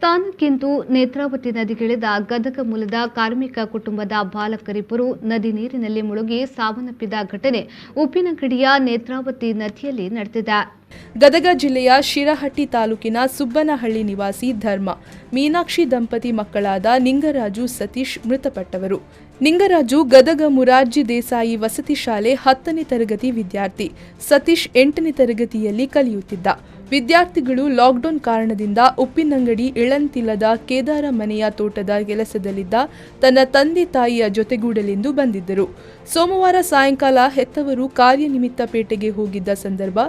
ಸ್ಥಾನಕ್ಕೆಂದು ನೇತ್ರಾವತಿ ನದಿಗಿಳಿದ ಗದಗ ಮೂಲದ ಕಾರ್ಮಿಕ ಕುಟುಂಬದ ಬಾಲಕರಿಬ್ಬರು ನದಿ ನೀರಿನಲ್ಲಿ ಮುಳುಗಿ ಸಾವನ್ನಪ್ಪಿದ ಘಟನೆ ಉಪ್ಪಿನಂಗಡಿಯ ನೇತ್ರಾವತಿ ನದಿಯಲ್ಲಿ ನಡೆದಿದೆ. ಗದಗ ಜಿಲ್ಲೆಯ ಶಿರಹಟ್ಟಿ ತಾಲೂಕಿನ ಸುಬ್ಬನಹಳ್ಳಿ ನಿವಾಸಿ ಧರ್ಮ, ಮೀನಾಕ್ಷಿ ದಂಪತಿ ಮಕ್ಕಳಾದ ನಿಂಗರಾಜು, ಸತೀಶ್ ಮೃತಪಟ್ಟವರು. ನಿಂಗರಾಜು ಗದಗ ಮುರಾರ್ಜಿ ದೇಸಾಯಿ ವಸತಿ ಶಾಲೆ 10ನೇ ತರಗತಿ ವಿದ್ಯಾರ್ಥಿ. ಸತೀಶ್ 8ನೇ ತರಗತಿಯಲ್ಲಿ ಕಲಿಯುತ್ತಿದ್ದ. ವಿದ್ಯಾರ್ಥಿಗಳು ಲಾಕ್ಡೌನ್ ಕಾರಣದಿಂದ ಉಪ್ಪಿನಂಗಡಿ ಇಳಂತಿಲ್ಲದ ಕೇದಾರ ಮನೆಯ ತೋಟದ ಕೆಲಸದಲ್ಲಿದ್ದ ತನ್ನ ತಂದೆ ತಾಯಿಯ ಜೊತೆಗೂಡಲೆಂದು ಬಂದಿದ್ದರು. ಸೋಮವಾರ ಸಾಯಂಕಾಲ ಹೆತ್ತವರು ಕಾರ್ಯನಿಮಿತ್ತ ಪೇಟೆಗೆ ಹೋಗಿದ್ದ ಸಂದರ್ಭ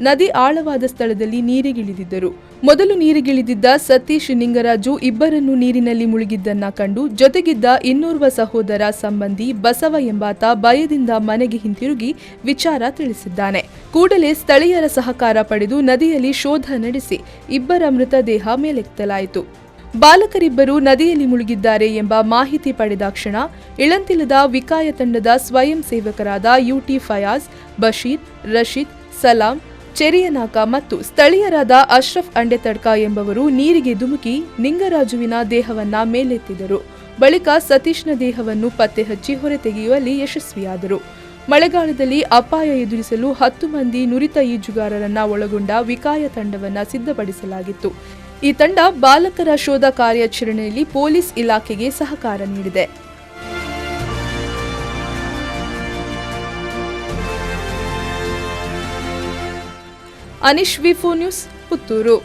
ನದಿ ಆಳವಾದ ಸ್ಥಳದಲ್ಲಿ ನೀರಿಗಿಳಿದಿದ್ದರು. ಮೊದಲು ನೀರಿಗಿಳಿದಿದ್ದ ಸತೀಶ್, ನಿಂಗರಾಜು ಇಬ್ಬರನ್ನು ನೀರಿನಲ್ಲಿ ಮುಳುಗಿದ್ದನ್ನ ಕಂಡು ಜೊತೆಗಿದ್ದ ಇನ್ನೋರ್ವ ಸಹೋದರ ಸಂಬಂಧಿ ಬಸವ ಎಂಬಾತ ಭಯದಿಂದ ಮನೆಗೆ ಹಿಂತಿರುಗಿ ವಿಚಾರ ತಿಳಿಸಿದ್ದಾನೆ. ಕೂಡಲೇ ಸ್ಥಳೀಯರ ಸಹಕಾರ ಪಡೆದು ನದಿಯಲ್ಲಿ ಶೋಧ ನಡೆಸಿ ಇಬ್ಬರ ಮೃತದೇಹ ಮೇಲೆತ್ತಲಾಯಿತು. ಬಾಲಕರಿಬ್ಬರು ನದಿಯಲ್ಲಿ ಮುಳುಗಿದ್ದಾರೆ ಎಂಬ ಮಾಹಿತಿ ಪಡೆದ ಕ್ಷಣ ಇಳಂತಿಲ್ಲದ ವಿಕಾಯ ತಂಡದ ಸ್ವಯಂ ಸೇವಕರಾದ ಯುಟಿ ಫಯಾಜ್, ಬಶೀರ್, ರಶೀದ್, ಸಲಾಂ, ಚೆರಿಯನಾಕ ಮತ್ತು ಸ್ಥಳೀಯರಾದ ಅಶ್ರಫ್ ಅಂಡೆತಡ್ಕ ಎಂಬವರು ನೀರಿಗೆ ಧುಮುಕಿ ನಿಂಗರಾಜುವಿನ ದೇಹವನ್ನ ಮೇಲೆತ್ತಿದರು. ಬಳಿಕ ಸತೀಶ್ನ ದೇಹವನ್ನು ಪತ್ತೆ ಹಚ್ಚಿ ಹೊರತೆಗೆಯುವಲ್ಲಿ ಯಶಸ್ವಿಯಾದರು. ಮಳೆಗಾಲದಲ್ಲಿ ಅಪಾಯ ಎದುರಿಸಲು 10 ಮಂದಿ ನುರಿತ ಈಜುಗಾರರನ್ನ ಒಳಗೊಂಡ ವಿಕಾಯ ತಂಡವನ್ನು ಸಿದ್ಧಪಡಿಸಲಾಗಿತ್ತು. ಈ ತಂಡ ಬಾಲಕರ ಶೋಧ ಕಾರ್ಯಾಚರಣೆಯಲ್ಲಿ ಪೊಲೀಸ್ ಇಲಾಖೆಗೆ ಸಹಕಾರ ನೀಡಿದೆ. ಅನಿಶ್, ವಿಫೋ ನ್ಯೂಸ್, ಪುತ್ತೂರು.